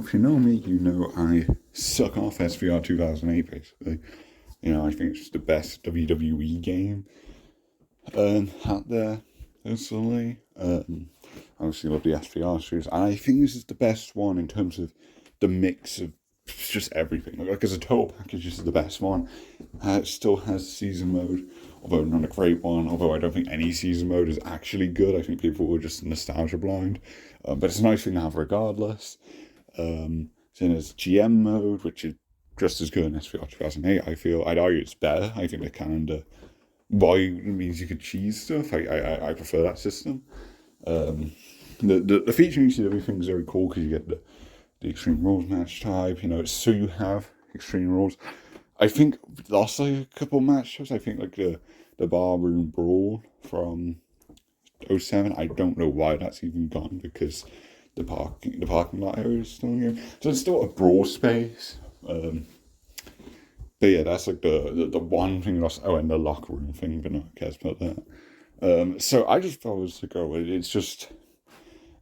if you know me, you know I suck off SVR 2008, basically. I think it's the best WWE game out there, personally. Obviously, love the SVR series, and I think this is the best one in terms of the mix of just everything. Like as a total package, this is the best one. It still has season mode, although not a great one. Although I don't think any season mode is actually good. I think people were just nostalgia blind. But it's a nice thing to have regardless. Then there's GM mode, which is just as good in SVR 2008. I feel I'd argue it's better. I think the calendar means you could cheese stuff. I prefer that system. The featuring ECW thing is very cool because you get the Extreme Rules match type. So you have Extreme Rules. I think lost like a couple matches. I think like the Barroom Brawl from 07. I don't know why that's even gone because the parking lot area is still here. So it's still a brawl space. But yeah, that's like the one thing lost. Oh, and the locker room thing, but no one cares about that. So I just thought it was like, it's just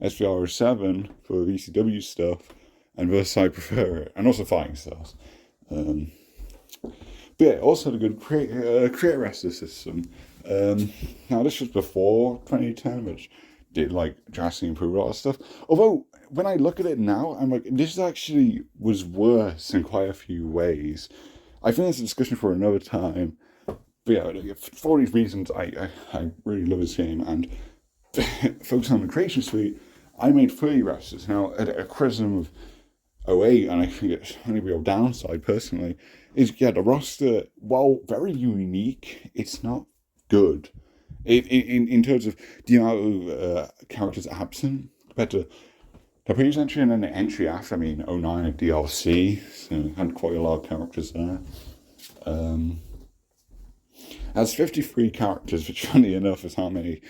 SVR 7 for VCW stuff, and thus I prefer it, and also fighting styles. But yeah, also the good create wrestler system. Now this was before 2010, which did like drastically improve a lot of stuff. Although when I look at it now, I'm like, this actually was worse in quite a few ways. I think that's a discussion for another time. But yeah, for these reasons, I really love this game, and focus on the creation suite. I made 30 wrestlers. Now, at a criticism of 08, and I think it's only real downside personally, is the roster, while very unique, it's not good. In terms of the amount of characters absent compared to the previous entry and then the entry after. I mean, 09 at DLC, so had quite a lot of characters there. Has 53 characters, which funny enough is how many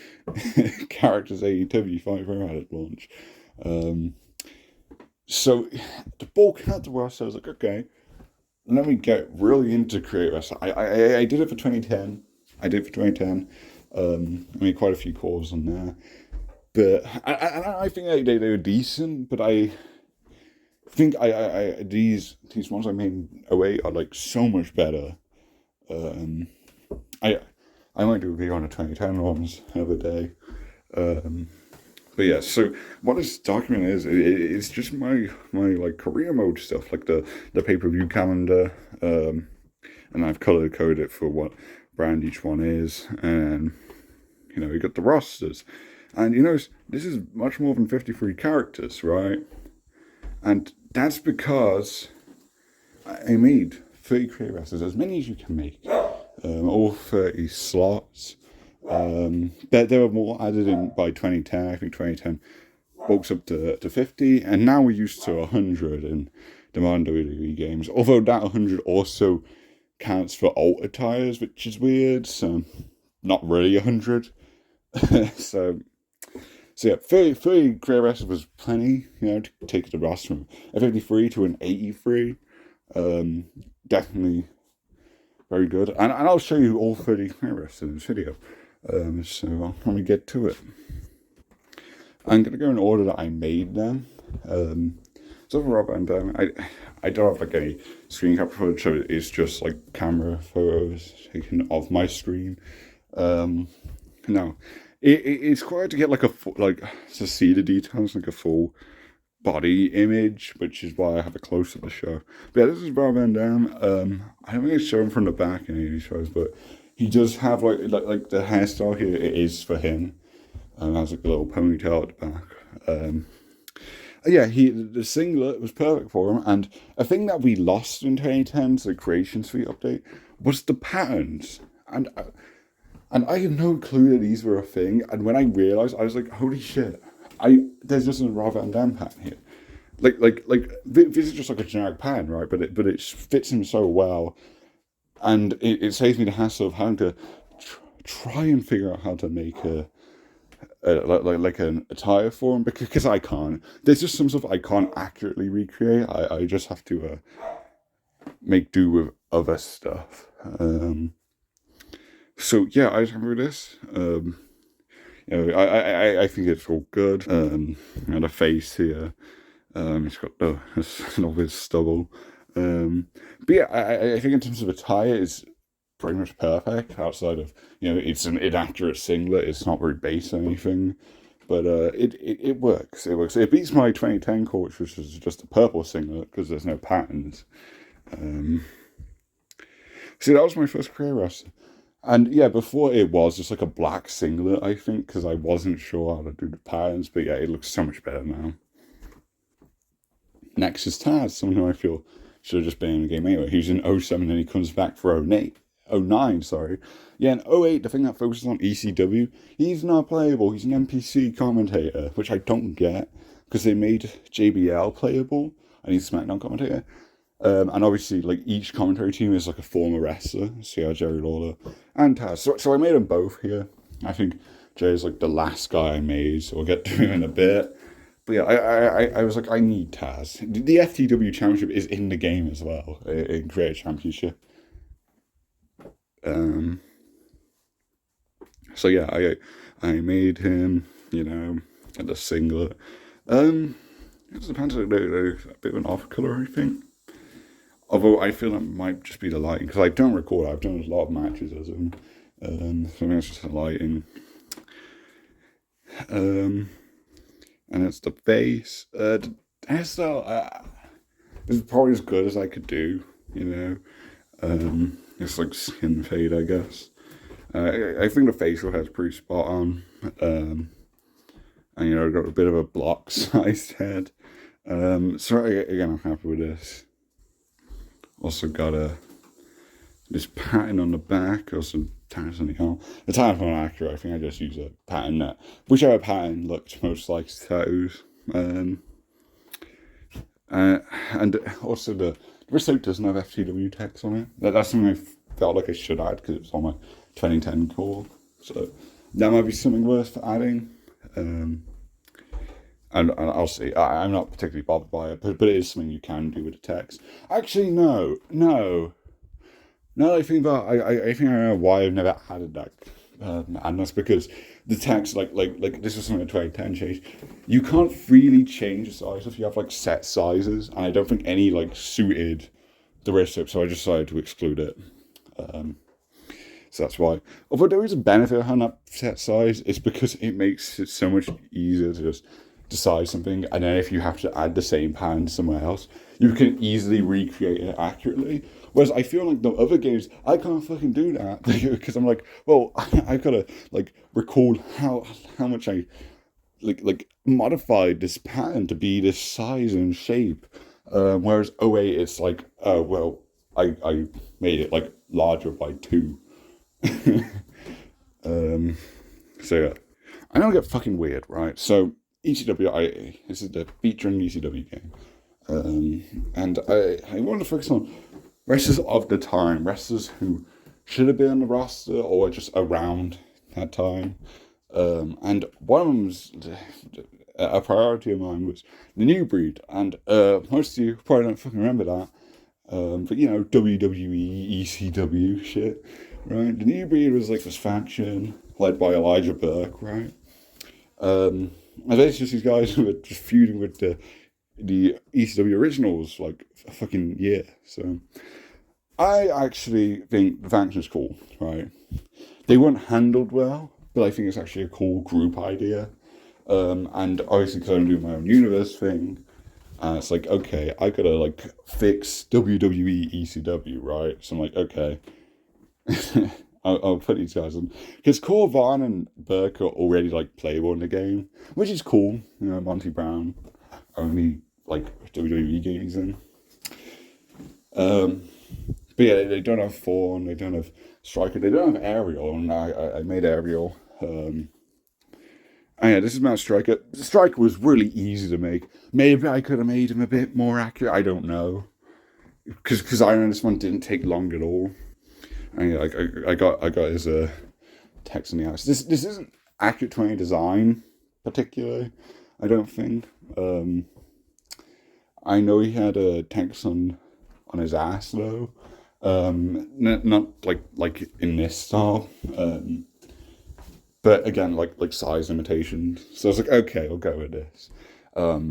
characters AEW Fighter had at launch. So the bulk had the roster. I was like, okay, let me get really into creative wrestling. I did it for 2010. I made quite a few calls on there. But I think they were decent, but I think these ones I made away are like so much better. I might do a video on the 2010 ones another day. But yeah, so what this document is, it's just my like career mode stuff, like the pay-per-view calendar, and I've color coded it for what brand each one is, and you got the rosters, and this is much more than 53 characters, right? And that's because I made 30 career wrestlers, as many as you can make, all 30 slots. There were more added in by 2010. I think 2010 bulks up to 50, and now we're used to 100 in the modern WWE games. Although that 100 also counts for alt attires, which is weird. So not really 100. so yeah, 30 career wrestlers was plenty. To take the roster from a 53 to an 83. Definitely very good, and I'll show you all 30 career wrestlers in this video. So let me get to it. I'm going to go in order that I made them. So for Rob Van Dam, I don't have like any screen capture footage, so it's just like camera photos taken off my screen. Now, it's quite hard to get like to see the details, like a full body image, which is why I have a close up of the show. But yeah, this is Rob Van Dam. I don't think it's shown from the back in any of these shows, but he does have like the hairstyle here. It is for him, and has like a little ponytail at the back. Yeah, the singlet was perfect for him. And a thing that we lost in 2010's the Creation Suite update was the patterns. And I had no clue that these were a thing. And when I realized, I was like, holy shit! There's just a Rob Van Dam pattern here. Like this is just like a generic pattern, right? But it fits him so well. And it saves me the hassle of having to try and figure out how to make like an attire for him, because I can't. There's just some stuff I can't accurately recreate. I just have to make do with other stuff. So yeah, I remember this. I think it's all good. And a face here. He's got a little bit of stubble. But yeah, I think in terms of attire, it's pretty much perfect. Outside of it's an inaccurate singlet. It's not very base or anything, but it works. It works. It beats my 2010 coach, which was just a purple singlet because there's no patterns. See, that was my first career wrestler. And yeah, before it was just like a black singlet, I think, because I wasn't sure how to do the patterns. But yeah, it looks so much better now. Next is Taz, someone who I feel should have just been in the game anyway. He was in 07 and he comes back for 08. 09, sorry. Yeah, in 08, the thing that focuses on ECW, he's not playable. He's an NPC commentator, which I don't get, because they made JBL playable, and he's a SmackDown commentator. And obviously, like, each commentary team is like a former wrestler. So yeah, Jerry Lawler and Taz. So I made them both here. I think Jerry's like the last guy I made, so we'll get to him in a bit. But yeah, I was like, I need Taz. The FTW Championship is in the game as well, in Creator Championship. So yeah, I made him, at the singlet. It's the pants are a bit of an off color, I think. Although I feel it might just be the lighting, because I don't record. I've done a lot of matches as him. So maybe it's just the lighting. And it's the face. The hairstyle is probably as good as I could do, It's like skin fade, I guess. I think the facial hair's pretty spot on. And I've got a bit of a block-sized head. So again, I'm happy with this. Also got this pattern on the back, also tattoos on the arm. The tattoos aren't accurate. I think I just use a pattern that, whichever pattern looked most like tattoos. And also the wristlet doesn't have FTW text on it. That's something I felt like I should add because it was on my 2010 call. So that might be something worth adding. And I'll see. I'm not particularly bothered by it, but it is something you can do with the text. Actually, no. Now that I think about it, I think I know why I've never added that. And that's because the text, like this was something that 2010 changed. You can't freely change the size if you have like set sizes, and I don't think any like suited the wristlet, so I just decided to exclude it. So that's why. Although there is a benefit on that set size, it's because it makes it so much easier to just decide something, and then if you have to add the same pattern somewhere else, you can easily recreate it accurately. Whereas I feel like the other games, I can't fucking do that because I'm like, well, I've got to like recall how much I like modified this pattern to be this size and shape. Whereas 08, it's like, oh well, I made it like larger by 2. So yeah, I don't get fucking weird, right? So ECW, this is the featuring ECW game, and I want to focus on wrestlers of the time, wrestlers who should have been on the roster or were just around that time, and one of them's a priority of mine was the New Breed, and most of you probably don't fucking remember that, but WWE, ECW shit, right? The New Breed was like this faction led by Elijah Burke, right? And it's just these guys who were just feuding with the ECW originals like a fucking year. So I actually think the faction's cool, right? They weren't handled well, but I think it's actually a cool group idea. And obviously because I'm doing my own universe thing, it's like, okay, I gotta like fix WWE ECW, right? So I'm like, okay. I'll put these guys on because Corvan and Burke are already like playable in the game, which is cool. Monty Brown only like WWE games in. But yeah, they don't have Fawn, they don't have Striker, they don't have Ariel, and I made Ariel. And yeah, this is Matt Striker. Striker was really easy to make. Maybe I could have made him a bit more accurate. I don't know, because I know this one didn't take long at all. And yeah, I got his text in the house. This isn't accurate to any design particularly, I don't think. I know he had a text on his ass though. Not like in this style. But again, like size imitation. So I was like, okay, I'll go with this.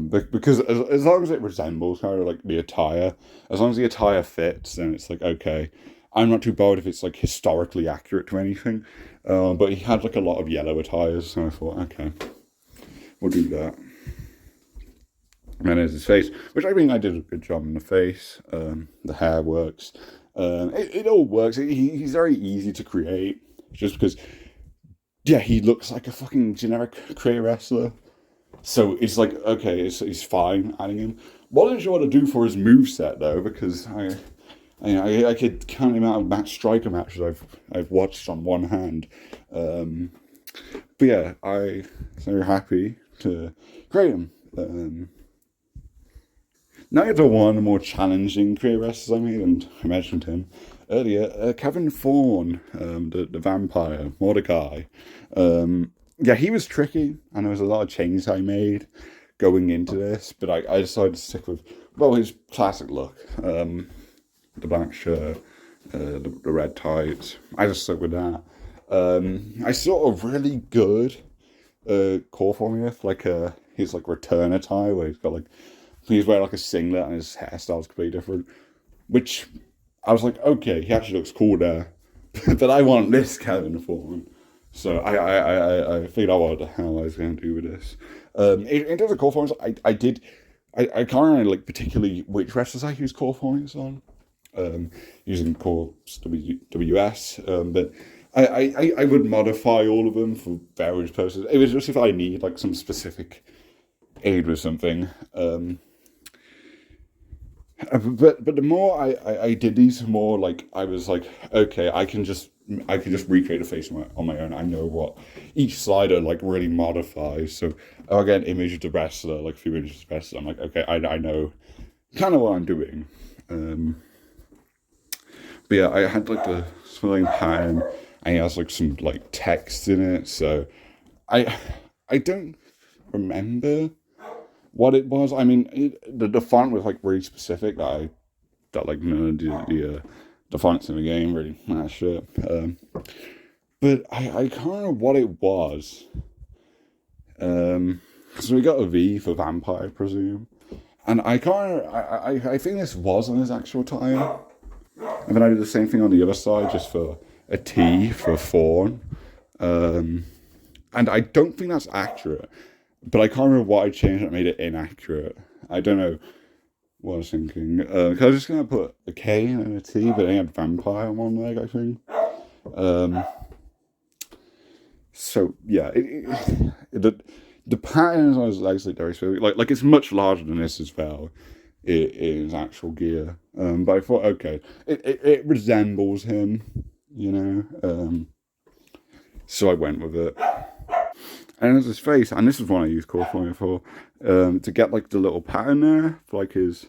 Because as long as it resembles kind of like the attire, as long as the attire fits, then it's like okay. I'm not too bothered if it's like historically accurate to anything. But he had like a lot of yellow attires, so I thought, okay, we'll do that. And then there's his face, which I think I did a good job in the face. The hair works. It all works. He's very easy to create, just because, yeah, he looks like a fucking generic career wrestler. So it's like, okay, it's fine adding him. Wasn't sure what to do for his moveset, though, because I could count the amount of striker matches I've watched on one hand. But yeah, I'm so happy to create him. Now get to one of the more challenging career wrestlers I made, and I mentioned him earlier, Kevin Thorne, the vampire, Mordecai. Yeah, he was tricky, and there was a lot of changes I made going into this, but I decided to stick with, well, his classic look. The black shirt, the red tights. I just stuck with that. I saw a really good core formula, like his like return attire, where he's wearing like a singlet and his hairstyle's completely different. Which I was like, okay, he actually looks cool there, but I want this Kevin Thorne. So I figured out what the hell I was going to do with this. In terms of core forms, I can't remember like particularly which wrestlers I used core forms on. Using core WS, but I would modify all of them for various purposes. It was just if I need like some specific aid with something. But the more I did these, the more like I was like, okay, I can just recreate a face on my own. I know what each slider like really modifies. So I'll get an image of the wrestler, like a few images of the wrestler. I'm like, okay, I know kind of what I'm doing. But yeah, I had like the swirling pattern, and it has like some like text in it. So I don't remember what it was. I mean, the font was like really specific. That like none of the fonts in the game really matched up. But I can't remember what it was. So we got a V for vampire, I presume, and I can't. I think this was on his actual tire. And then I did the same thing on the other side, just for a T for Fawn. And I don't think that's accurate. But I can't remember what I changed that made it inaccurate. I don't know what I was thinking. Because I was just going to put a K and a T, but I had vampire on one leg, I think. So, yeah. The pattern on his legs very specific. Like it's much larger than this as well. It is actual gear, but I thought, okay, it resembles him, you know, so I went with it. And there's his face, and this is one I used core formula for, to get like the little pattern there for like his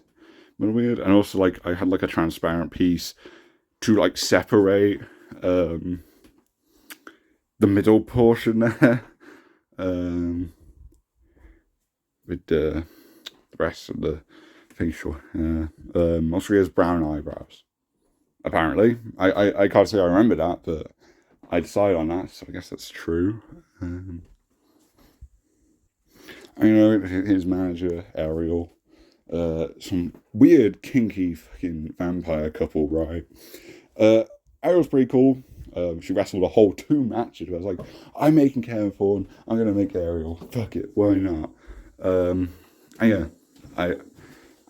middle beard, and also like I had like a transparent piece to like separate the middle portion there, with the rest of the facial. Also, he has brown eyebrows. Apparently, I can't say I remember that, but I decided on that, so I guess that's true. I know his manager Ariel, some weird kinky fucking vampire couple, right? Ariel's pretty cool. She wrestled a whole 2 matches. I was like, I'm making Kevin Thorne. I'm gonna make Ariel. Fuck it, why not? And yeah,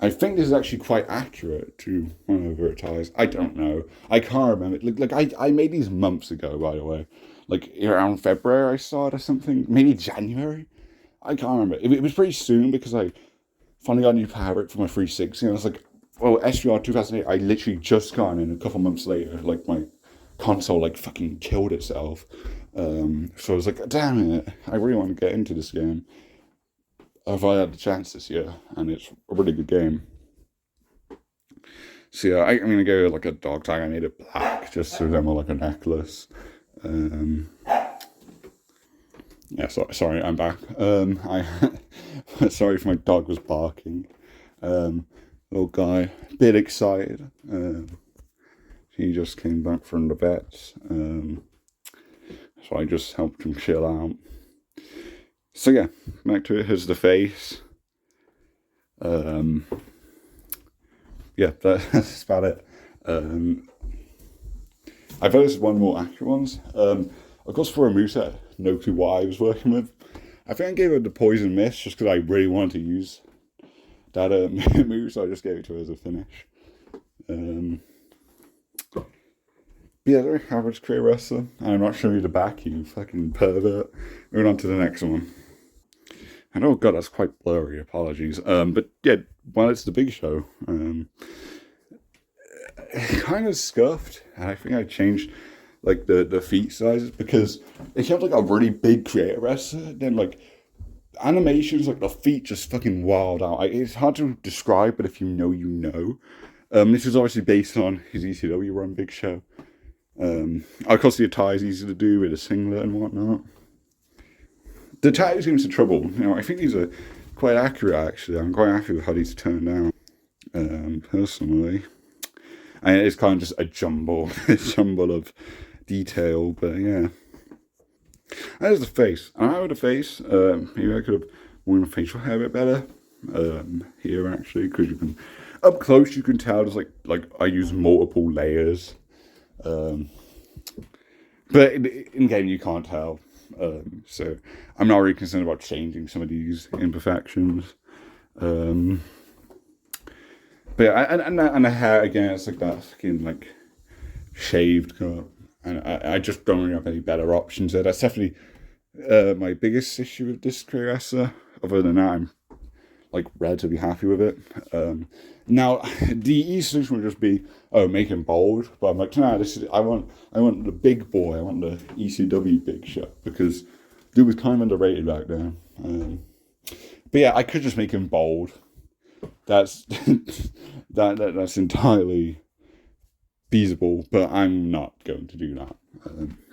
I think this is actually quite accurate to one of her ties. I don't know. I can't remember. Like I made these months ago, by the way. Like around February I saw it or something. Maybe January. I can't remember. It was pretty soon because I finally got a new power brick for my 360. And I was like, well, SVR 2008, I literally just got in a couple months later. Like my console like fucking killed itself. So I was like, damn it. I really want to get into this game. If I had the chance this year, and it's a really good game. So yeah, I'm gonna go like a dog tag. I made it black just to resemble like a necklace. Yeah, sorry, I'm back. Sorry if my dog was barking. Little guy, a bit excited. He just came back from the vets. So I just helped him chill out. So yeah, back to it. Here's the face. Um, yeah, that's about it. I thought this is one of the more accurate ones. Of course, for a moveset, no clue what I was working with. I think I gave her the poison mist just because I really wanted to use that move, so I just gave it to her as a finish. Yeah, very average career wrestler. I'm not showing you the back, you fucking pervert. Moving on to the next one. And oh god, that's quite blurry. Apologies. But yeah, while it's the Big Show, kind of scuffed, and I think I changed like the feet sizes because if you have like a really big creator wrestler, then like animations, like the feet just fucking wild out. It's hard to describe, but if you know, you know. This is obviously based on his ECW run Big Show. Of course, the attire is easy to do with a singlet and whatnot. The tattoos get into trouble. You know, I think these are quite accurate. Actually, I'm quite happy with how these turned out. Personally, and it's kind of just a jumble, a jumble of detail. But yeah, there's the face. And I would the face. Maybe I could have worn my facial hair a bit better. Here actually, because you can up close, you can tell there's like I use multiple layers. But in game you can't tell. So I'm not really concerned about changing some of these imperfections. But yeah, and the hair again, it's like that fucking like shaved cut, and I just don't really have any better options there. That's definitely my biggest issue with this career wrestler. Other than that, I'm like relatively happy with it. Now the easy solution would just be make him bold, but I'm like, nah, I want the big boy. I want the ECW Big Show because dude was kind of underrated back then. But yeah, I could just make him bold. That's that's entirely feasible, but I'm not going to do that.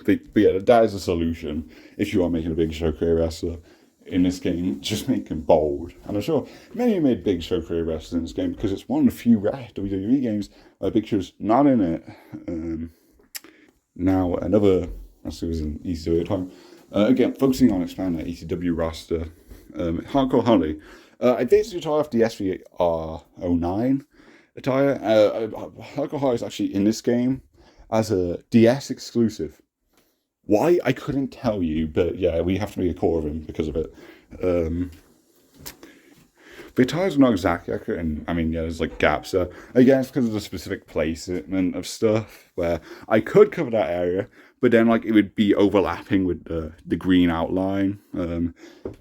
But yeah, that is a solution if you are making a Big Show career wrestler in this game. Just make him bold. And I'm sure many made Big Show career wrestlers in this game because it's one of the few rare WWE games where Big Show's not in it. Now another wrestler was in ECW at the time. Again, focusing on expanding that ECW roster. Hardcore Holly. I basically try off the SVR09 attire. Hardcore Holly is actually in this game as a DS exclusive. Why? I couldn't tell you, but yeah, we have to make a core of him because of it. The attires are not exactly accurate, and I mean, yeah, there's like gaps there. Again, it's because of the specific placement of stuff where I could cover that area, but then like it would be overlapping with the green outline.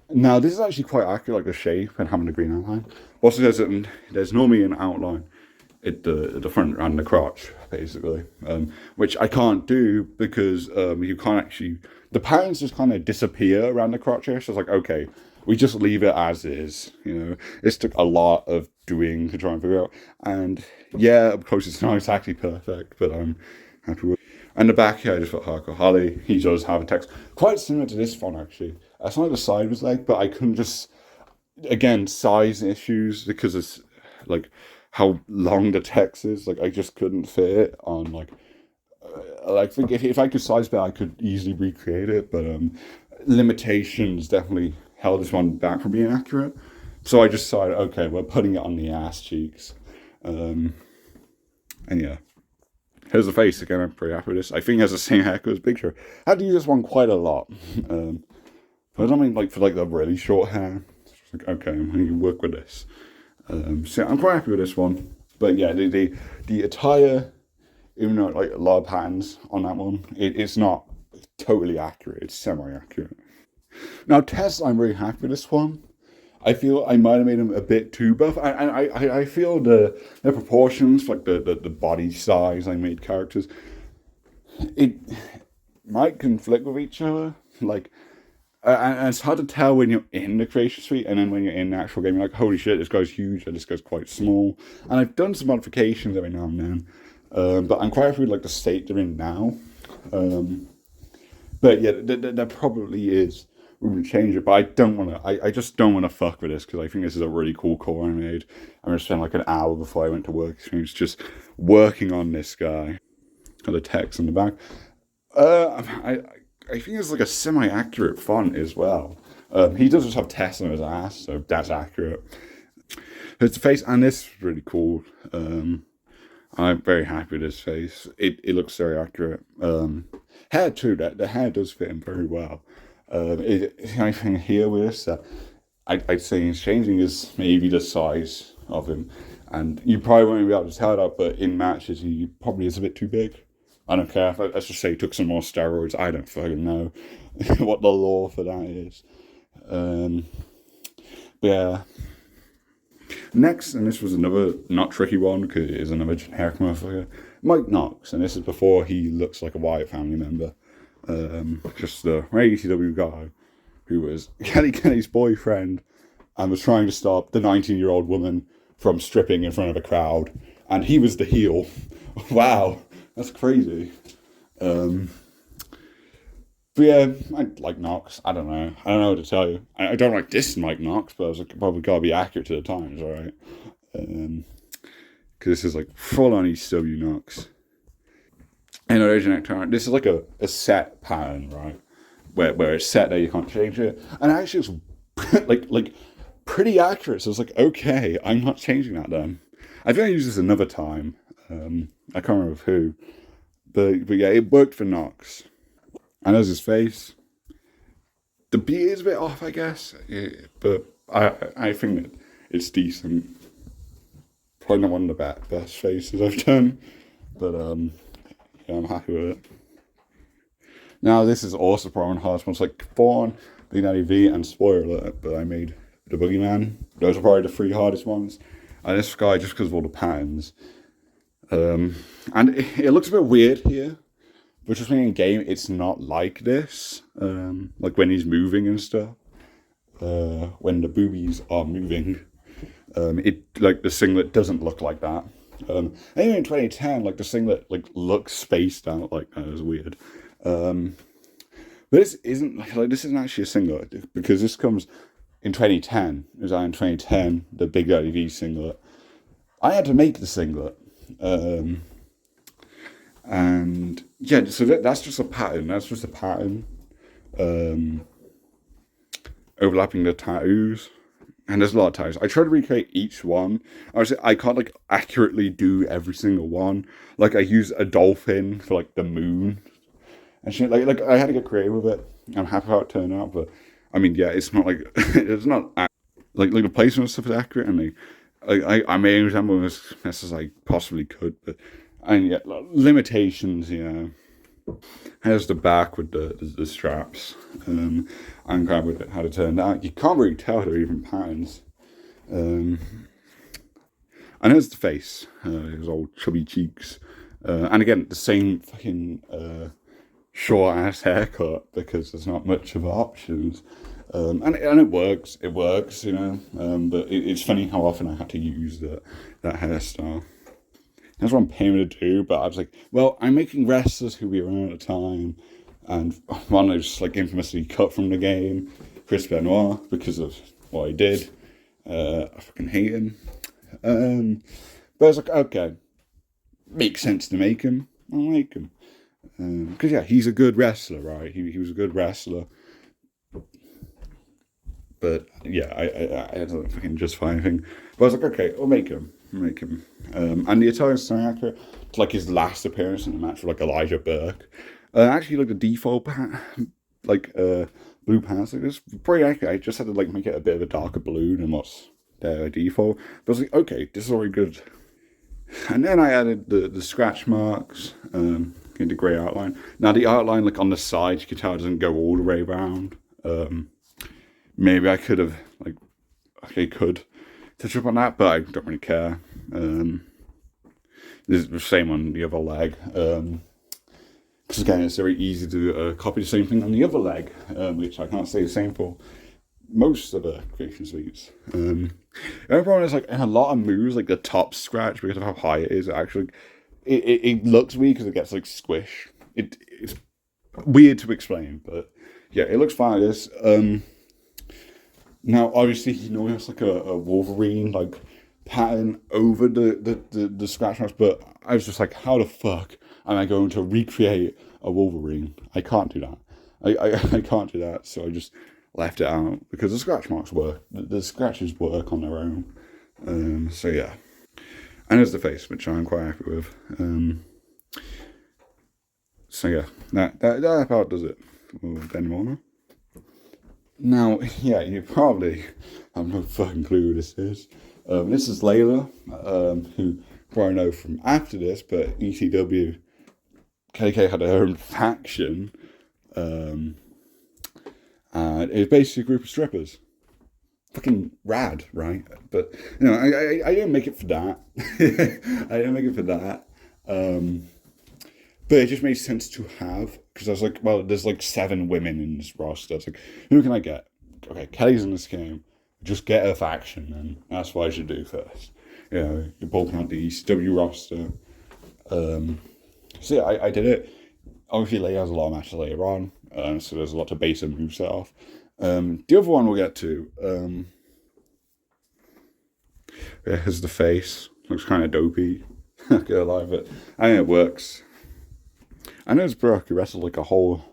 Now this is actually quite accurate, like the shape and having the green outline. Also, there's normally an outline at the front and the crotch, basically, which I can't do because you can't actually. The patterns just kind of disappear around the crotch here. So it's like, okay, we just leave it as is. You know, this took a lot of doing to try and figure out. And yeah, up close it's not exactly perfect, but I'm happy with. And the back here, I just put Hardcore Holly. He does have a text quite similar to this font actually. It's not the side was like, but I couldn't just again size issues because it's like how long the text is. Like I just couldn't fit it on like if I could size better, I could easily recreate it, but limitations definitely held this one back from being accurate. So I just decided, okay, we're putting it on the ass cheeks, and yeah. Here's the face again. I'm pretty happy with this. I think it has the same haircut as Big Show. I had to use this one quite a lot, but I don't mean like for like the really short hair. It's like, okay, I'm going to work with this. So I'm quite happy with this one. But yeah, the attire, even though like a lot of patterns on that one, it's not totally accurate. It's semi-accurate. Now Tesla, I'm really happy with this one. I feel I might have made him a bit too buff, and I feel the proportions, like the body size I made characters, it might conflict with each other. Like, and it's hard to tell when you're in the creation suite, and then when you're in the actual game, you're like, holy shit, this guy's huge, and this guy's quite small. And I've done some modifications every now and then, but I'm quite happy with like the state they're in now. But yeah, there probably is room to change it, but I don't want to. I just don't want to fuck with this because I think this is a really cool core I made. I'm gonna spend like an hour before I went to work experience just working on this guy. Got the text on the back. I think it's like a semi-accurate font as well. He does just have tests on his ass, so that's accurate. His face, and this is really cool. I'm very happy with his face. It looks very accurate. Hair too. The hair does fit him very well. The only thing here with this that I'd say he's changing is maybe the size of him, and you probably won't be able to tell that. But in matches, he probably is a bit too big. I don't care. Let's just say he took some more steroids. I don't fucking know what the law for that is. But yeah. Next, and this was another not tricky one because it is another generic motherfucker, Mike Knox, and this is before he looks like a Wyatt family member. Just the AEW guy who was Kelly Kelly's boyfriend and was trying to stop the 19-year-old woman from stripping in front of a crowd, and he was the heel. Wow, that's crazy. But yeah, I like Knox. I don't know what to tell you. I don't like this Mike Knox, but I was like, probably gotta be accurate to the times, alright? Because this is like full on ECW Knox. And original current, this is like a set pattern, right? Where it's set there, you can't change it. And actually it's like pretty accurate. So it's like, okay, I'm not changing that then. I think I used this another time. I can't remember who. But yeah, it worked for Knox. And there's his face. The beard is a bit off, I guess. Yeah, but I think that it's decent. Probably not one of the best faces I've done. But yeah, I'm happy with it. Now this is also probably hard ones like Fawn, Big Daddy V, and Spoiler Alert, but I made the Boogeyman. Those are probably the three hardest ones. And this guy, just because of all the patterns. And it looks a bit weird here. But just in game, it's not like this. Like when he's moving and stuff. When the boobies are moving. It like the singlet doesn't look like that. Anyway, in 2010, like the singlet like looks spaced out like that. Is weird. But this isn't like this isn't actually a singlet because this comes in 2010. It was out in 2010, the Big Daddy V singlet. I had to make the singlet. And yeah, so that's just a pattern. That's just a pattern. Overlapping the tattoos. And there's a lot of tattoos. I try to recreate each one. I can't like accurately do every single one. Like I use a dolphin for like the moon. And shit. Like I had to get creative with it. I'm happy how it turned out, but I mean, yeah, it's not like it's not like the placement stuff is accurate, and I made them as best as I possibly could, but and yeah, limitations, yeah. Here's the back with the straps. I'm glad with it, how it turned out. You can't really tell they're even patterns. And here's the face. His old chubby cheeks. And again, the same fucking short ass haircut because there's not much of options. And it works, you know. But it's funny how often I had to use that hairstyle. That's what I'm paying to do, but I was like, well, I'm making wrestlers who be around at the time, and one is just like infamously cut from the game, Chris Benoit, because of what he did. I fucking hate him. But I was like, okay, makes sense to make him. I'll make him. Because yeah, he's a good wrestler, right? He was a good wrestler. But yeah, I don't fucking justify anything. But I was like, okay, I'll make him. And the Italian striker, it's like his last appearance in the match with like Elijah Burke. Actually, like the default blue pants, like this pretty accurate. I just had to like make it a bit of a darker blue than what's their default. But I was like, okay, this is already good. And then I added the scratch marks into grey outline. Now the outline like on the side, you can tell it doesn't go all the way around. Maybe I could have could touch up on that, but I don't really care. This is the same on the other leg. Because again, it's very easy to copy the same thing on the other leg, which I can't say the same for most of the creation suites. The only problem is like in a lot of moves, like the top scratch because of how high it is, actually it looks weird because it gets like squish. It's weird to explain, but yeah, it looks fine. This. Now, obviously, you know, it's like a Wolverine like pattern over the scratch marks, but I was just like, how the fuck am I going to recreate a Wolverine? I can't do that. I can't do that, so I just left it out because the scratch marks work. The scratches work on their own. So yeah. And there's the face, which I'm quite happy with. So yeah, that about does it. Any more now? Now, yeah, you probably have no fucking clue who this is. This is Layla, who I know from after this, but ECW, KK had their own faction, and it's basically a group of strippers. Fucking rad, right? But I didn't make it for that. I didn't make it for that. But it just made sense to have, because I was like, well, there's like 7 women in this roster. It's like, who can I get? Okay, Kelly's in this game. Just get her faction, and that's what I should do first. You're bulking out the ECW roster. So yeah, I did it. Obviously, Leia has a lot of matches later on, so there's a lot to base her moveset off. The other one we'll get to. Yeah, here's the face. Looks kind of dopey. I can't lie, but I think it works. I know it's Brooke, who wrestled like a whole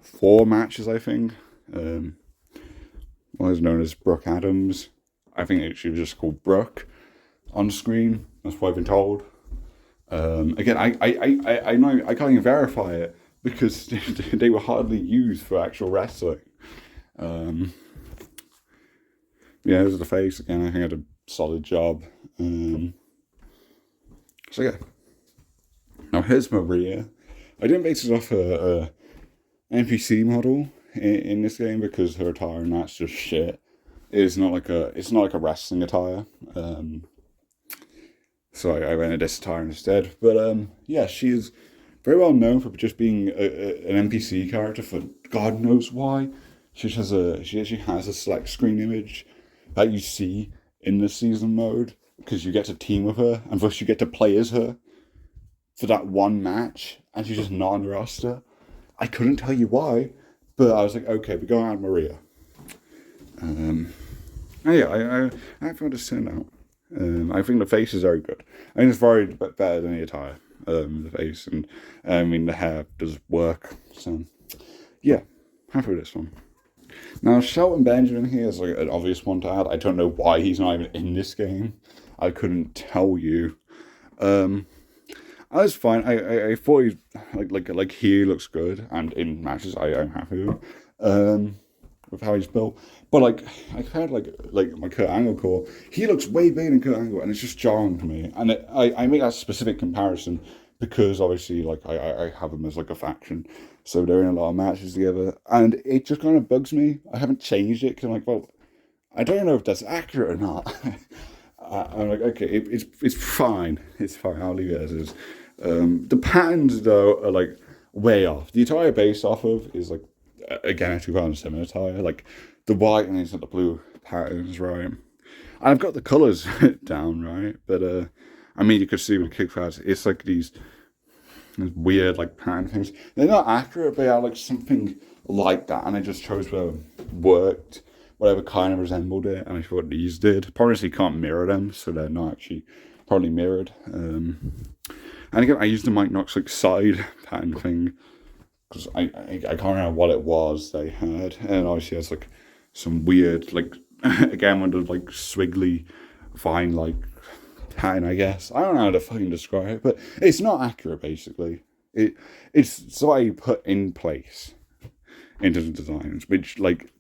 4 matches, I think. One is known as Brooke Adams. I think she was just called Brooke on screen. That's what I've been told. Again, I know I can't even verify it because they were hardly used for actual wrestling. Yeah, this is the face again. I think I did a solid job. So yeah. Now here's Maria. I didn't base it off a NPC model in this game because her attire and that's just shit. It's not like a wrestling attire. So I went a this attire instead. But yeah, she is very well known for just being an NPC character for God knows why. She actually has a select screen image that you see in the season mode because you get to team with her and thus you get to play as her for that one match, and she's just not on the roster. I couldn't tell you why, but I was like, okay, we're going out Maria. Yeah, I found this turn out. I think the face is very good. I think it's very better than the attire, the face, and I mean the hair does work. So yeah, happy with this one. Now Shelton Benjamin here is like an obvious one to add. I don't know why he's not even in this game. I couldn't tell you. I was fine. I thought he like he looks good, and in matches I'm happy with how he's built. But like I heard like my Kurt Angle call, he looks way bigger than Kurt Angle, and it's just jarring to me. And I make that specific comparison because obviously like I have him as like a faction, so they're in a lot of matches together, and it just kind of bugs me. I haven't changed it because I'm like, well, I don't know if that's accurate or not. I'm like, okay, it's fine. It's fine. I'll leave it as is. The patterns though are like way off. The attire based off of is like again a 2007 attire, like the white and it's not the blue patterns, right? And I've got the colours down, right? But I mean, you could see with the kick pads, it's like these weird like pattern things. They're not accurate, but they are like something like that, and I just chose whatever worked, whatever kind of resembled it, and I thought these did. Obviously, can't mirror them, so they're not actually probably mirrored. And again, I used the Mike Knox like side pattern thing because I can't remember what it was they had, and obviously it's like some weird like again one of like swiggly vine like pattern. I guess I don't know how to fucking describe it, but it's not accurate. Basically, it's so I put in place into the designs, which like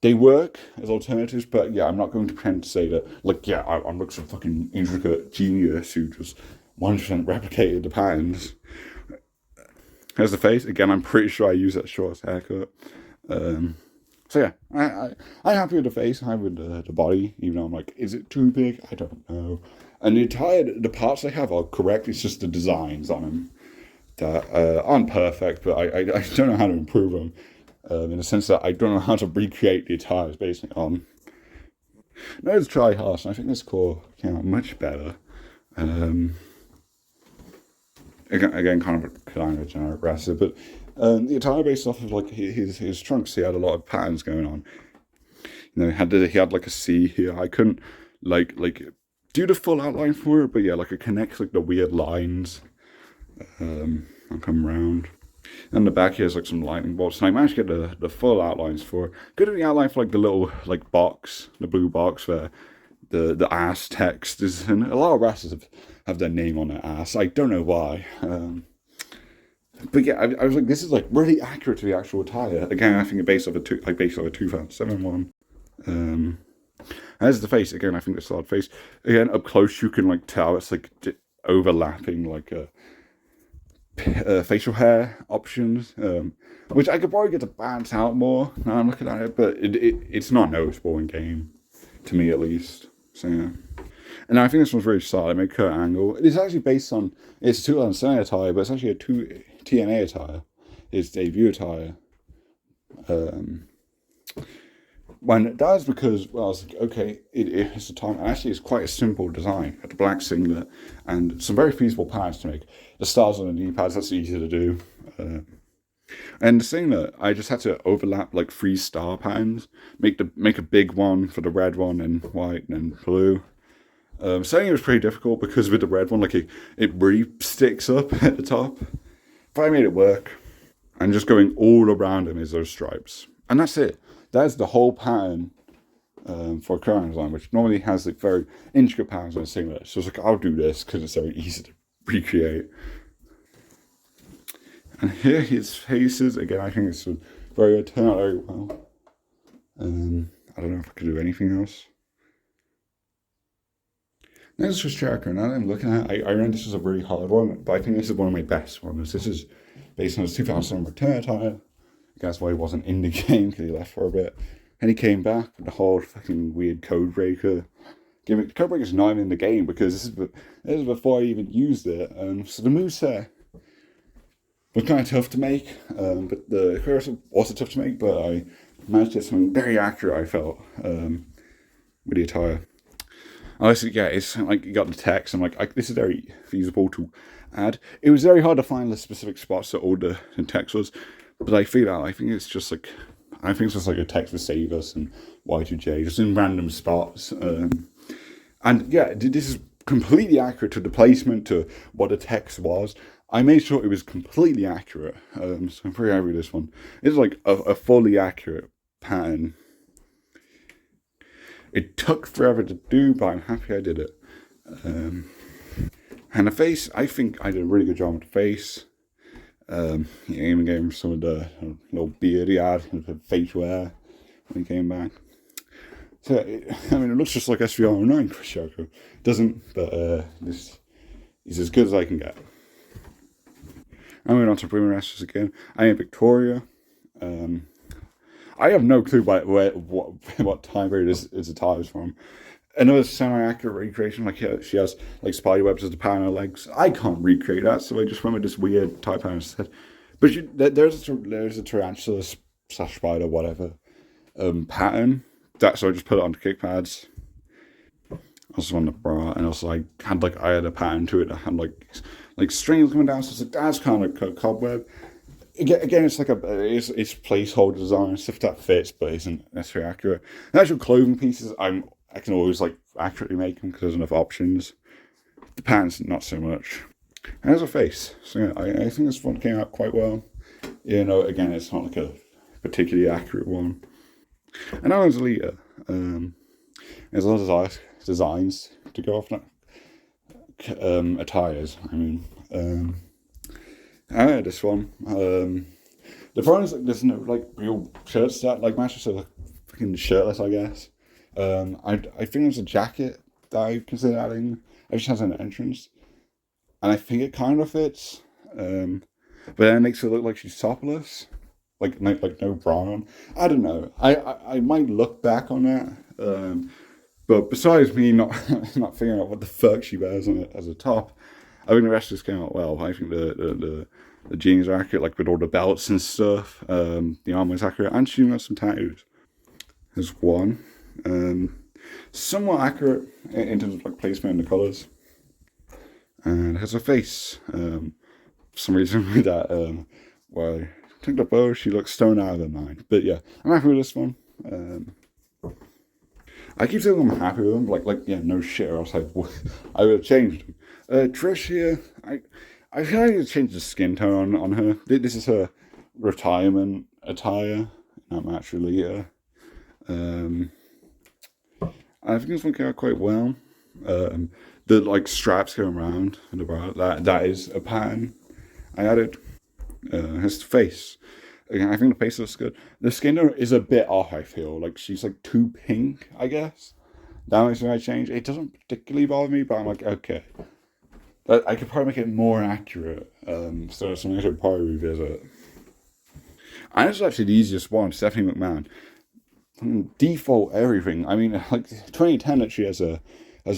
they work as alternatives, but yeah, I'm not going to pretend to say that like yeah, I'm like some fucking intricate genius who just 100% replicated the patterns. There's the face. Again, I'm pretty sure I use that short haircut. So yeah, I'm happy with the face. I'm happy with the body, even though I'm like, is it too big? I don't know. And the parts they have are correct. It's just the designs on them that aren't perfect, but I don't know how to improve them. In the sense that I don't know how to recreate the attires based on. No, it's try hard, and I think this core came out much better. Again, kind of a generic wrestler, but the attire based off of like his trunks, he had a lot of patterns going on. You know, he had like a C here. I couldn't like do the full outline for it, but yeah, like it connects like the weird lines. I'll come around. And the back here is like some lightning bolts, and I managed to get the full outlines for. Good at the outline for like the little like box, the blue box there. the ass text is, and a lot of wrestlers have their name on their ass. I don't know why. But yeah, I was like, this is like really accurate to the actual attire. Again, I think it based off a 2007 one. As the face, again, I think it's a solid face. Again, up close you can like tell it's like overlapping like facial hair options, which I could probably get to balance out more now I'm looking at it, but it's not noticeable in game, to me at least. So yeah. And I think this one's really solid. It made Kurt Angle. It's actually based on, it's a 2007 attire, but it's actually a TNA attire. His debut attire. When it does, because, well, I was like, okay, it's a time, and actually it's quite a simple design. Got the black singlet and some very feasible pads to make. The stars on the knee pads, that's easy to do. And the singlet, I just had to overlap like 3 star patterns, make a big one for the red one and white and blue. Saying it was pretty difficult because with the red one, like it really sticks up at the top. But I made it work. And just going all around him is those stripes. And that's it. That's the whole pattern for a current design, which normally has like very intricate patterns on a singlet. So it's like, I'll do this because it's very easy to recreate. And here his faces, again, I think it's very turned out very well. I don't know if I could do anything else. Next was Jericho. Now that I'm looking at it, I know this is a really hard one, but I think this is one of my best ones. This is based on his 2007 return attire. That's why he wasn't in the game, because he left for a bit. And he came back with the whole fucking weird Codebreaker gimmick. Codebreaker's not even in the game, because this is before I even used it. So the moveset was kind of tough to make, but the curse was also tough to make, but I managed to get something very accurate, I felt, with the attire. Honestly, yeah, it's like you got the text. I'm like, this is very feasible to add. It was very hard to find the specific spots that all the text was, but I figured out. I think it's just like a text for Save Us and Y2J, just in random spots. And yeah, this is completely accurate to the placement, to what the text was. I made sure it was completely accurate. So I'm pretty happy with this one. It's like a fully accurate pattern. It took forever to do, but I'm happy I did it. And the face, I think I did a really good job with the face. He even gave him some of the little beard he had, the facial hair when he came back. So, it looks just like SVR09, Chris Jericho. Doesn't, but this is as good as I can get. I'm going on to women wrestlers again. I am Victoria. I have no clue what time period this attire is from. Another semi-accurate recreation, like she has like spider webs as the power on her legs. I can't recreate that, so I just went with this weird type pattern instead. But there's a tarantula / spider, whatever, pattern. So I just put it onto kick pads. Also on the bra, and also I had a pattern to it. I had like strings coming down, so it's like that's kind of like a cobweb. Again, it's like it's placeholder design, stuff that fits, but isn't necessarily accurate. The actual clothing pieces, I can always like accurately make them because there's enough options. The pants, not so much. And there's a face, so yeah, I think this one came out quite well. Again, it's not like a particularly accurate one. And that one's Alita. There's a lot of designs to go off that. Attires, I had this one. The problem is there's no like real shirts that like match, so like fucking shirtless, I guess. I think there's a jacket that I consider adding. It just has an entrance, and I think it kind of fits. But then it makes it look like she's topless, like no bra on. I don't know. I might look back on that. But besides me not figuring out what the fuck she wears on it as a top, I think the rest of this came out well. I think the jeans are accurate, like with all the belts and stuff. The armor is accurate, and she got some tattoos. There's one. Somewhat accurate in terms of like placement and the colours. And it has a face. For some reason with that, well, I took the bow, she looks stoned out of her mind. But yeah, I'm happy with this one. I keep saying I'm happy with them, like yeah, no shit, or else I would have changed them. Trish here, I feel like I need to change the skin tone on her. This is her retirement attire, not match Alita. I think it's working out quite well. The like straps going around and about that is a pattern I added. His face. Again, I think the face looks good. The skin is a bit off. I feel like she's like too pink. I guess that makes me change. It doesn't particularly bother me, but I'm like, okay, I could probably make it more accurate. So it's something I should probably revisit. And it's actually the easiest one, Stephanie McMahon. Default everything. I mean, like 2010 actually has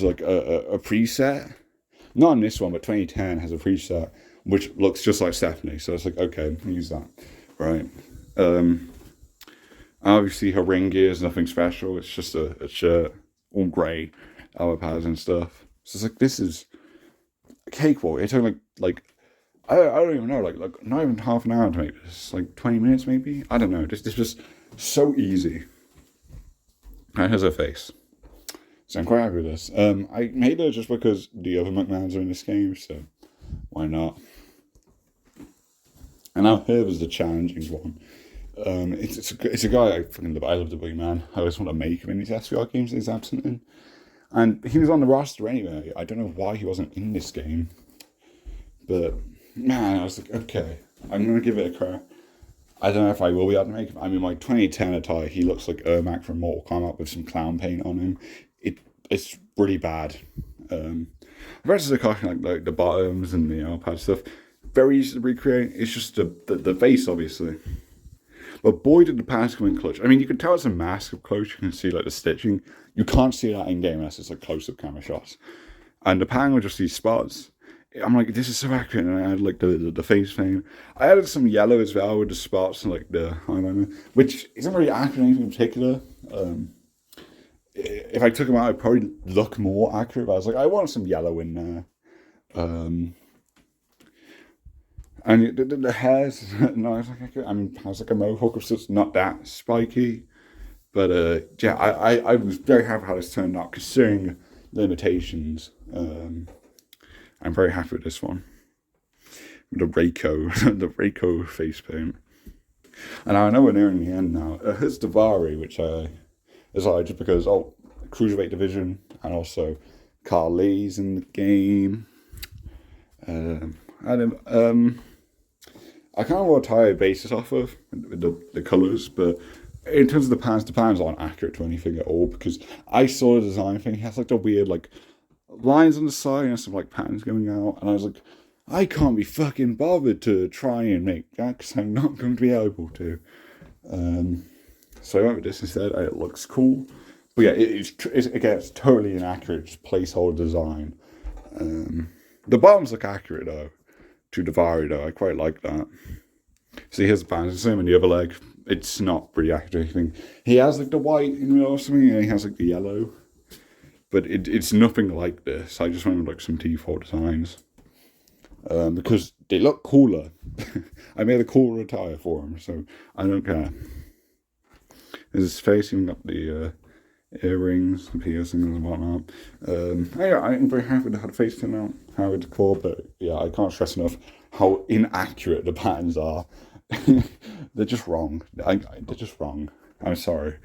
like a preset. Not in this one, but 2010 has a preset which looks just like Stephanie. So it's like, okay, use that, right? Obviously her ring gear is nothing special. It's just a shirt, all grey, elbow pads and stuff. So it's like, this is a cakewalk. It took like I don't even know, like not even half an hour to make this. Like 20 minutes maybe. I don't know. This was so easy. And here's her face. So I'm quite happy with this. I made her just because the other McMahons are in this game, so why not? And now here was the challenging one. It's a guy I fucking love. I love the Boogeyman. I always want to make him in these SVR games that he's absent in. And he was on the roster anyway. I don't know why he wasn't in this game. But, man, I was like, okay, I'm going to give it a crack. I don't know if I will be able to make him. I mean, my 2010 attire, he looks like Ermac from Mortal Kombat with some clown paint on him. It's really bad. The rest of the costume, like the bottoms and the pad stuff, very easy to recreate. It's just the face, obviously. But boy, did the pants come in clutch. I mean, you can tell it's a massive clutch. You can see like the stitching. You can't see that in game unless it's like close-up camera shots. And the pan with just these spots. I'm like, this is so accurate. And I had like the face paint. I added some yellow as well with the spots and like the eyeliner, which isn't really accurate in anything in particular. If I took them out, I'd probably look more accurate. But I was like, I want some yellow in there. And the hair's nice. I mean, it has like a mohawk, so it's not that spiky. But yeah, I was very happy how this turned out, considering the limitations. I'm very happy with this one. The Reiko face paint. And I know we're nearing the end now. Here's Davari, which I decided just because, Cruiserweight division, and also Carly's in the game. I kind of want to tie a basis off of the colours, but in terms of the pans aren't accurate to anything at all, because I saw the design thing. It has like the weird like lines on the side and some like patterns going out, and I was like, I can't be fucking bothered to try and make that because I'm not going to be able to. So I went with this instead. It looks cool, but yeah, it's totally inaccurate, just placeholder design. The bottoms look accurate though. To Davari though, I quite like that. See, here's the pants. The same in the other leg. It's not pretty accurate. He has like the white in the or something, and he has like the yellow. But it's nothing like this. I just went with like some default designs. Because they look cooler. I made a cooler attire for him, so I don't care. There's his face, even got the earrings, the piercings and whatnot. Yeah, I'm very happy with how the face turned out, how it's core, but yeah, I can't stress enough how inaccurate the patterns are. They're just wrong. They're just wrong. I'm sorry.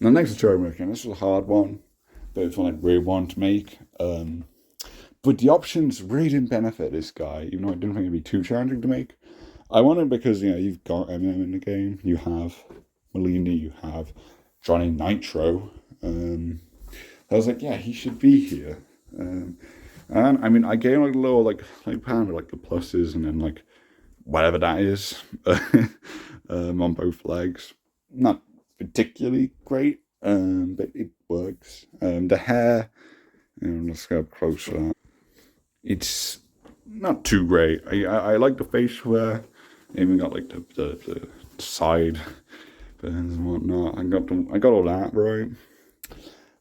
Now, next to I'm working, this was a hard one, but it's one I really wanted to make. But the options really didn't benefit this guy, even though I didn't think it'd be too challenging to make. I wanted because, you've got Eminem in the game, you have Molina, you have Johnny Nitro. I was like, yeah, he should be here. And I mean, I gave him like a little like pan with like the pluses and then like whatever that is on both legs. Not particularly great, but it works. The hair, let's go up close to that. It's not too great. I like the facial hair. I even got like the side burns and whatnot. I got all that right.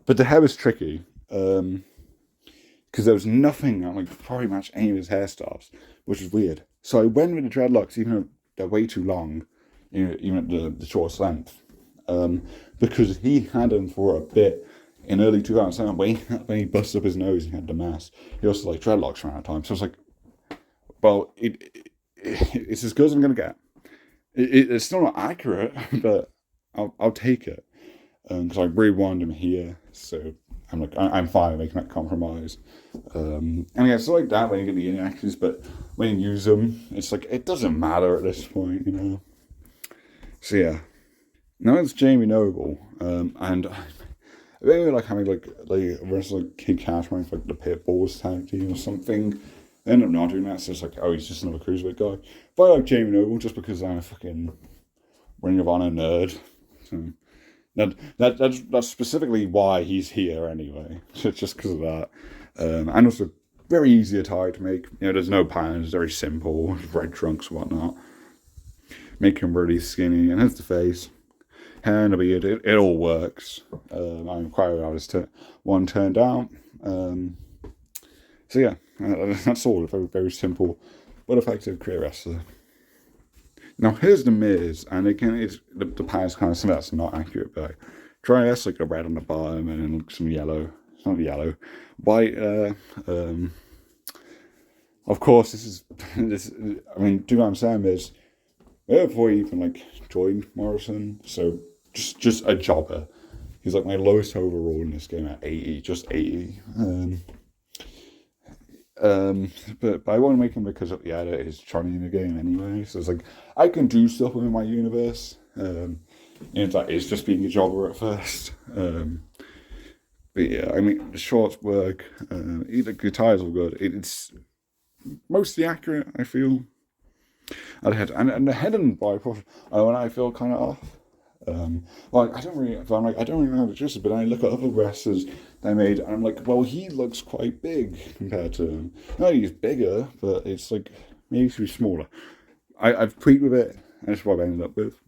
But the hair was tricky. Because there was nothing that like probably matched any of his hairstyles, which is weird. So I went with the dreadlocks, even though they're way too long, even at the shortest length. Because he had them for a bit in early 2007 when he busted up his nose and had the mask. He also like dreadlocks around that time. So I was like, well, it's as good as I'm gonna get. It's still not accurate, but I'll take it. because I really wanted him here, so I'm like, I'm fine making that compromise. And yeah, it's like that when you get the inactions, but when you use them, it's like, it doesn't matter at this point, you know? So yeah. Now it's Jamie Noble, and I really like having like versus like Kid Cashman for like the Pitbulls tag team or something. I end up not doing that, so it's like, oh, he's just another cruiserweight guy. But I like Jamie Noble just because I'm a fucking Ring of Honor nerd. So that's specifically why he's here anyway. Just because of that. And also very easy attire to make. You know, there's no patterns, it's very simple, red trunks and whatnot. Make him really skinny, and here's the face. Hair and a beard, it all works. I'm quite glad this one turned out. So yeah, that's all. A very, very simple but effective career wrestler. Now here's the Miz, and again, it's the pattern's kind of something that's not accurate, but try this like the red on the bottom and then some yellow. It's not yellow, white. Of course, this. I mean, do you know what I'm saying? Miz, before he even like joined Morrison, so just a jobber. He's like my lowest overall in this game at 80, just 80. But I won't make him because of the edit is Johnny in the game anyway. So it's like I can do stuff within my universe. And that is just being a jobber at first. But yeah, I mean the shorts work. The guitars are good. It's mostly accurate, I feel. And the head and body portion, when I feel kind of off. Well, I don't really know how to adjust it, but I look at other wrestlers they made, and I'm like, well, he looks quite big compared to him. No, he's bigger, but it's like maybe he should be smaller. I've tweaked with it, and that's what I ended up with.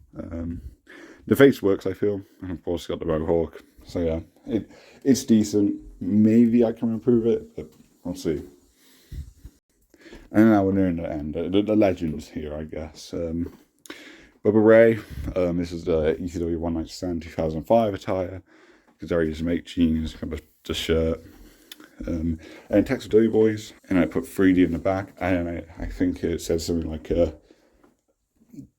The face works, I feel, and of course, got the Mohawk. So yeah, it's decent. Maybe I can improve it, but I'll see. And now we're nearing the end. The legends here, I guess. Bubba Ray, this is the ECW One Night Stand 2005 attire. Because I used to make jeans, kind of the shirt. And Texas Dirty Boys, and I put 3D in the back, and I think it says something like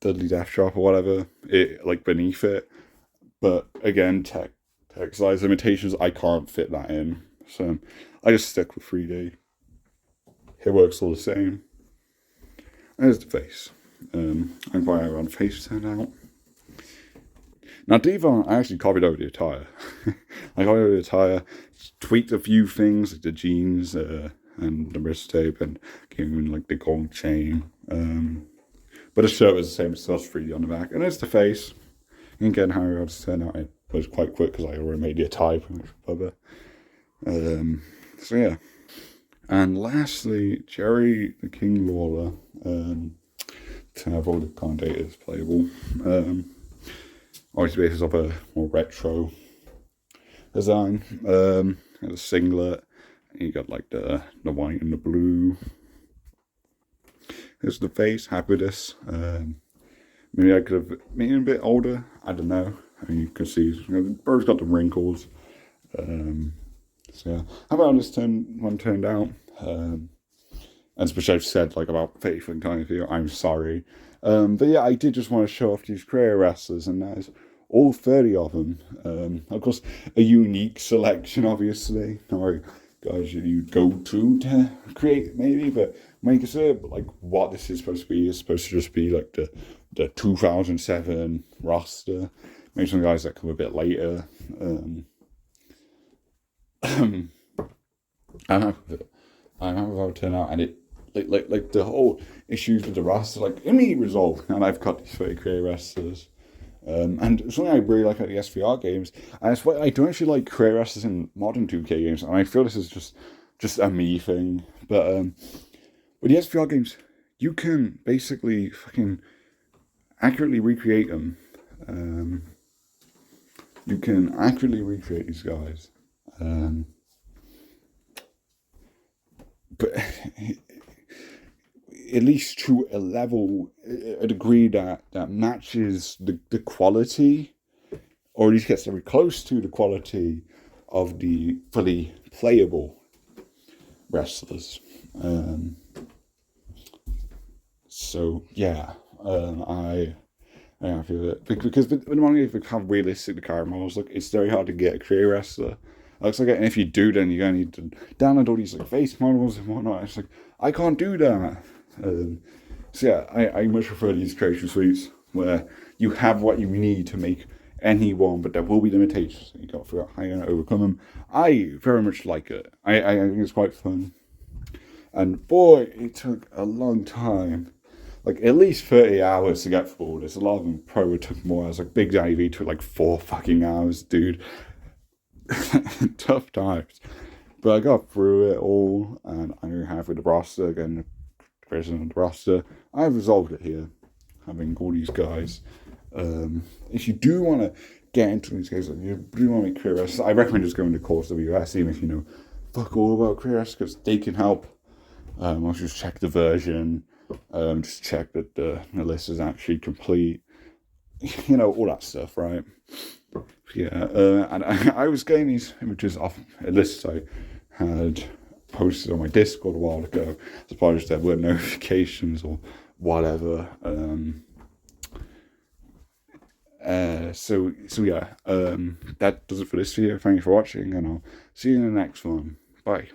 Dudley Death Drop or whatever, it like beneath it. But again, tech size limitations, I can't fit that in. So I just stick with 3D. It works all the same. There's the face. I'm quite around the face turned out. Now Devon, I actually copied over the attire. I copied over the attire, tweaked a few things like the jeans and the wrist tape, and gave him like the gold chain. But the shirt was the same, so that's 3D on the back. And there's the face. And again, how it turned out, it was quite quick because I already made the attire pretty much for Bubba. So yeah. And lastly, Jerry the King Lawler, to have all the commentators playable. Obviously based off a more retro design. A singlet. You got like the white and the blue. Here's the face, happiness. Maybe I could have made it a bit older. I don't know. I mean, you can see, the bird's got the wrinkles. So yeah, how about this one turned out? As which I've said like about Faith and kind of feel, I'm sorry. But yeah, I did just want to show off these career wrestlers, and there's all 30 of them. Of course, a unique selection, obviously. Or guys you go to create maybe, but when you consider like what this is supposed to be, it's supposed to just be like the 2007 roster. Maybe some guys that come a bit later. I'm happy with it. I'm happy with how it turned out, and it like the whole issues with the roster like immediately resolved. And I've got these 30 career wrestlers. And something I really like at the SVR games, and it's why I don't actually like career wrestlers in modern 2K games, and I feel this is just a me thing. But with the SVR games, you can basically fucking accurately recreate them. You can accurately recreate these guys. But at least to a level, a degree that matches the quality, or at least gets very close to the quality of the fully playable wrestlers. So yeah, I I'm happy with it. Because with how realistic the character models look, it's very hard to get a career wrestler. Looks like, and if you do, then you're going to need to download all these like face models and whatnot. It's like, I can't do that. So yeah, I much prefer these creation suites where you have what you need to make anyone, but there will be limitations. You got to figure out how you're going to overcome them. I very much like it. I think it's quite fun. And boy, it took a long time. Like at least 30 hours to get through this. A lot of them probably took more. I was like, Big Daddy V took like 4 fucking hours, dude. Tough times. But I got through it all, and I'm happy with the roster, again, the president of the roster. I've resolved it here, having all these guys. If you do want to get into these guys, if you do want to make career wrestlers, I recommend just going to CAWs WS, even if you know fuck all about career wrestlers, because they can help. Also just check the version, just check that the list is actually complete, you know, all that stuff, right? Yeah, and I was getting these images off a list I had posted on my Discord a while ago. I suppose there were notifications or whatever. So yeah, that does it for this video. Thank you for watching, and I'll see you in the next one. Bye.